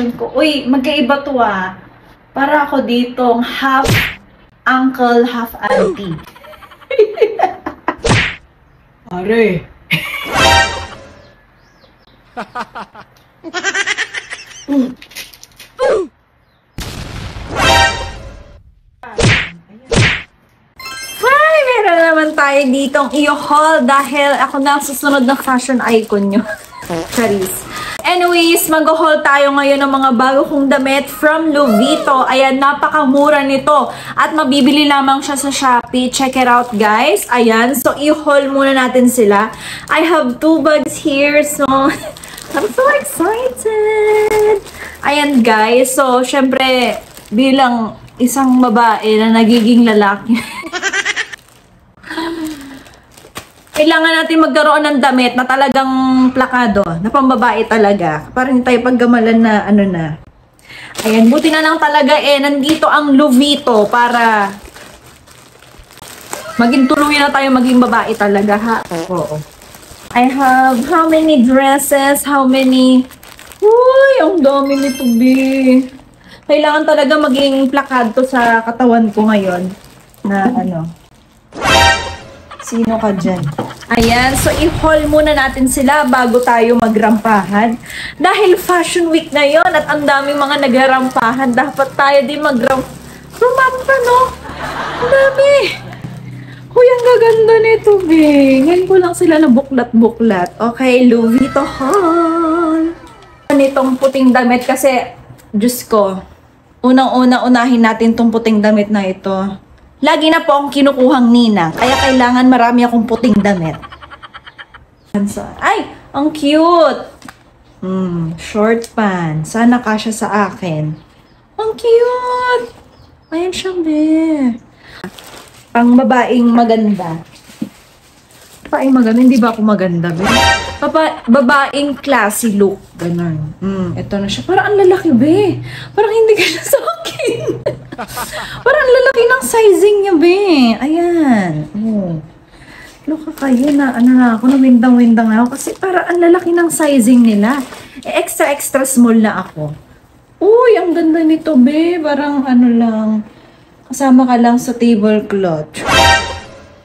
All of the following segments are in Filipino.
fashion ko. Uy, magkaiba to ah. Para ako ditong half uncle, half auntie. Pare. Hi! Meron naman tayo ditong i-haul dahil ako na ang susunod na fashion icon nyo. Charis. Anyways, mag-haul tayo ngayon ng mga bago kong damit from Lovito. Ayan, napakamura nito. At mabibili lamang siya sa Shopee. Check it out, guys. Ayan, so i-haul muna natin sila. I have 2 bags here, so I'm so excited! Ayan, guys. So, syempre, bilang isang babae na nagiging lalaki, kailangan natin magkaroon ng damit na talagang plakado, na pambabae talaga. Para hindi tayo paggamalan na ano na. Ayan, buti na lang talaga nandito ang Lovito para maging tuluyan na tayo maging babae talaga, ha? Oo. I have how many dresses, how many... Uy, ang dami nito, B. Kailangan talaga maging plakado sa katawan ko ngayon na ano. Sino ka dyan? Ayan, so i-haul muna natin sila bago tayo magrampahan. Dahil Fashion Week ngayon at ang daming mga nagrampahan, dapat tayo din rumampa, no? Ang dami! Uy, ang gaganda nito, B. Ngayon ko lang sila na buklat-buklat. Okay, Lovito haul! Nitong puting damit kasi, Diyos ko, unang-unahin natin tong puting damit na ito. Lagi na po akong kinukuhang ninang, kaya kailangan marami akong puting damit. Ay, ang cute! Short pants. Sana kasya sa akin. Ang cute! Ayan siya, be. Ang babaeng maganda. Babaeng maganda? Hindi ba ako maganda, be? Babaeng classy look. Ganon. Ito na siya. Parang ang lalaki, be. Parang hindi ka na sa akin. Parang lalaki ng sizing niya, be. Ayan. Look kayo na, ano na ako, nawindang-windang na ako. Kasi parang ang lalaki ng sizing nila. Extra small na ako. Uy, ang ganda nito, be. Parang ano lang, kasama ka lang sa tablecloth.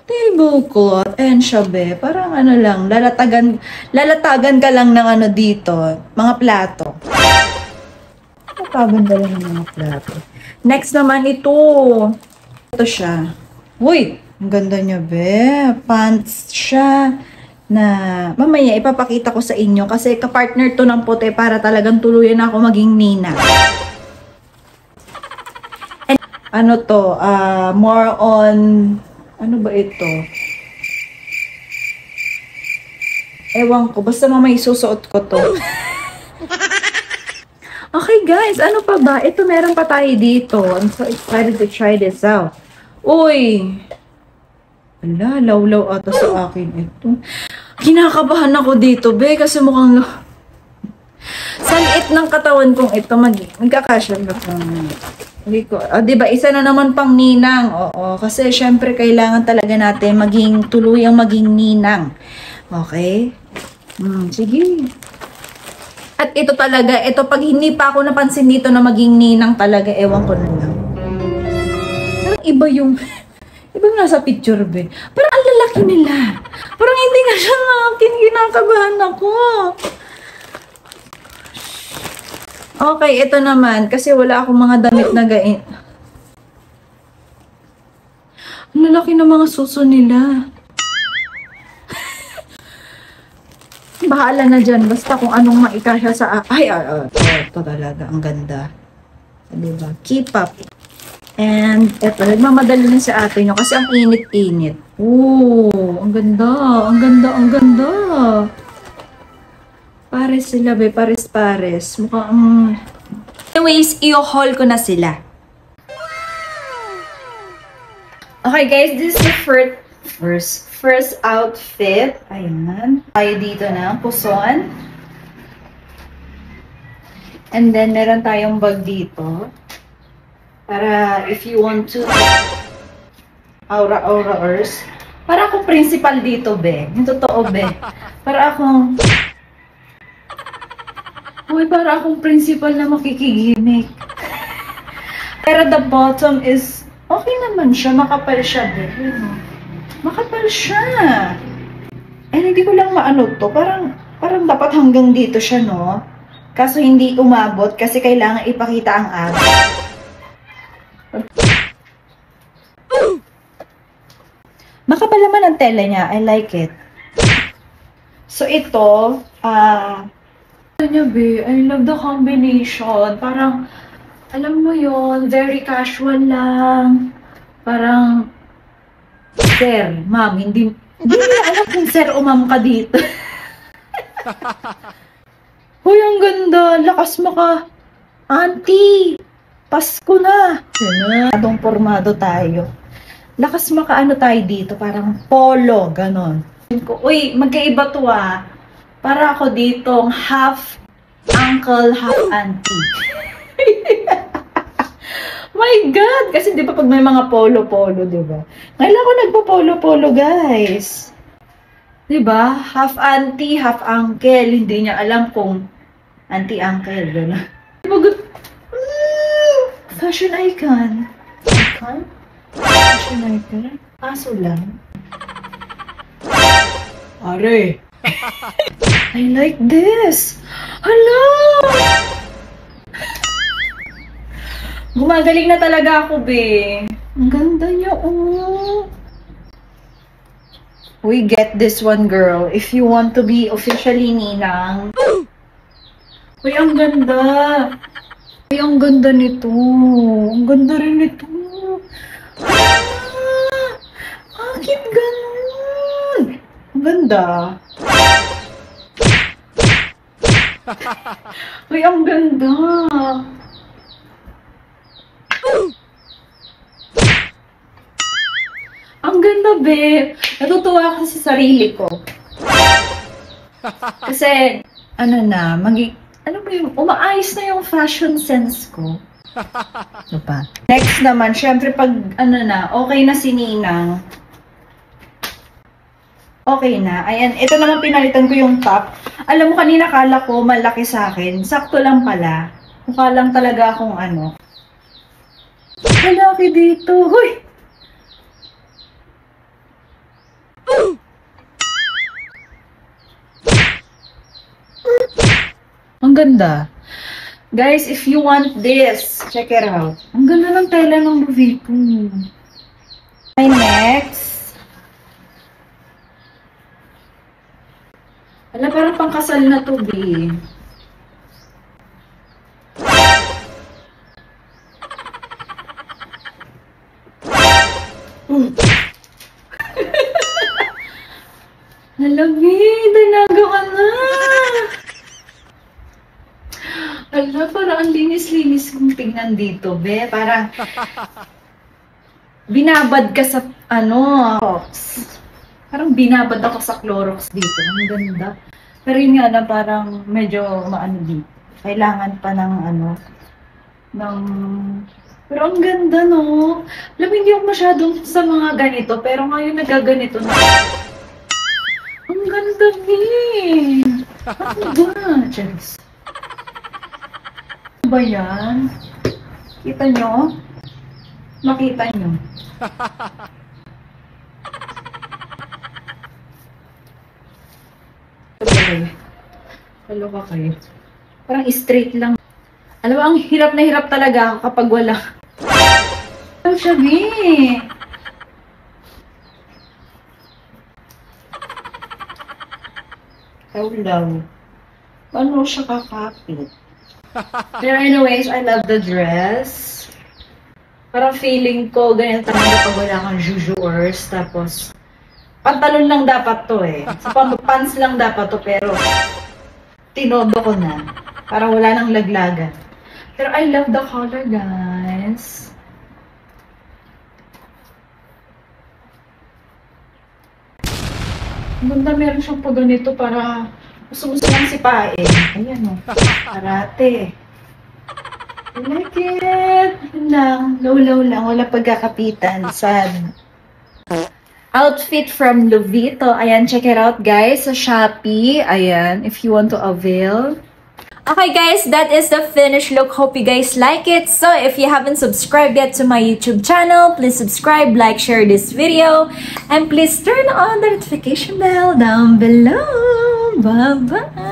Tablecloth. Ayan siya, be. Parang ano lang, lalatagan ka lang ng ano dito. Mga plato. Lalatagan ka lang ng mga plato. Next naman ito. Ito siya. Uy, ang ganda niya, be. Pants siya na mamaya ipapakita ko sa inyo kasi kapartner to ng puti para talagang tuluyan ako maging nina. And, ano to? More on... Ano ba ito? Ewan ko. Basta mamaya isusuot ko to. Okay guys, ano pa ba? Ito meron pa tayo dito. I'm so excited to try this out. Uy! Ala, lawlaw ata sa akin ito. Kinakabahan ako dito, be, kasi mukhang sa liit ng katawan kong ito, magkakasya ba diba, isa na naman pang ninang. Oo, kasi syempre kailangan talaga natin tuluyang maging ninang. Okay? Sige. At ito talaga, pag hindi pa ako napansin dito na maging ninang talaga, ewan ko na lang. Parang iba yung nasa picture, be. Parang ang lalaki nila. Parang hindi nga siya akin, kinakabahan ako. Okay, ito naman, kasi wala akong mga damit na gain. Ang lalaki ng mga suso nila. Bahala na dyan, basta kung anong maikasya sa... ito talaga, ang ganda. Diba? Keep up. And, eto, nagmamadali na si ate nyo kasi ang init-init. Ooh, ang ganda, ang ganda, ang ganda. Pares sila, be. Pares-pares. Mukhang... Anyways, i-haul ko na sila. Okay, guys. This is the first outfit. Ayan. Tayo dito na. Puson. And then, meron tayong bag dito. Para if you want to... Aura-aura-ers. Para akong principal dito, be. Yung totoo, be. Para akong... Uy, para akong principal na makikigimik. Pero the bottom is, okay naman siya. Makapal siya din. Makapal siya. Eh, hindi ko lang maano to. Parang dapat hanggang dito siya, no? Kaso hindi umabot kasi kailangan ipakita ang abs. Makapal naman ang tela niya. I like it. So, ito, niya, be, I love the combination. Parang, alam mo yon, very casual lang. Parang, sir, ma'am, hindi na alam kung sir o ma'am ka dito. Uy, ang ganda. Lakas mo ka. Auntie, Pasko na. Adong formado tayo. Lakas makaano tayo dito. Parang polo, ganon. Uy, magkaiba to ah. Para ako ditong half uncle, half auntie. My God! Kasi di ba pag may mga polo-polo, di ba? Ngayon ako nagpo-polo-polo, guys. Di ba? Half auntie, half uncle. Hindi niya alam kung auntie-uncle. Gano'n. Fashion icon. Icon? Fashion icon? Aso lang. Are. I like this. Hello! Gumagaling na talaga ako, be. Ang ganda niya, oh. We get this one, girl. If you want to be officially ninang. Uy, ang ganda. Uy, ang ganda nito. Ang ganda rin nito. Bakit ganun? Ang ganda. Uy, ang ganda. Ang ganda, be. Natutuwa ako sa sarili ko. Kasi, ano na, ano ba yung, umaayos na yung fashion sense ko. Diba? Next naman, syempre pag, ano na, okay na si Ninang. Okay na. Ayan, ito naman pinalitan ko yung top. Alam mo, kanina kala ko malaki sa akin. Sakto lang pala. Mukha lang talaga akong ano. Malaki dito. Huy! Ang ganda. Guys, if you want this, check it out. Ang ganda ng tela ng Lovito. Okay, next. Wala, parang pangkasal na to, be. Nalabi, dalaga ka na. Ala, parang ang linis-linis kong tingnan dito, be. Parang binabad ka sa, ano, parang binabad ako sa Clorox dito. Ang ganda. Pero yun nga na parang medyo maano dito. Kailangan pa ng, ano, ng... Pero ang ganda, no? Alam mo, hindi ako masyadong sa mga ganito, pero ngayon nagaganito na. Ang ganda, be. Ano ba? Cheers. Ano ba yan? Kita nyo? Makita nyo. Kaloka kayo. Parang straight lang. Alam mo, ang hirap na hirap talaga ako kapag wala. Ano siya, be? Kaulaw. Paano siya kakapit? Pero anyways, I love the dress. Parang feeling ko, ganyan talaga pag wala kang jujuors. Tapos, pantalon lang dapat to eh. So, pants lang dapat to, pero tinodo ko na. Para wala nang laglagan. Pero I love the color, guys. Ang ganda, meron siyang pa ganito para gusto lang sipain. Ayan o. Karate. I like it. Yun lang. Low-low lang. Wala pagkakapitan. Sad. Outfit from Lovito. Ayan, check it out, guys. Sa Shopee. Ayan, if you want to avail. Okay guys, that is the finished look. Hope you guys like it. So if you haven't subscribed yet to my YouTube channel, please subscribe, like, share this video, and please turn on the notification bell down below. Bye-bye.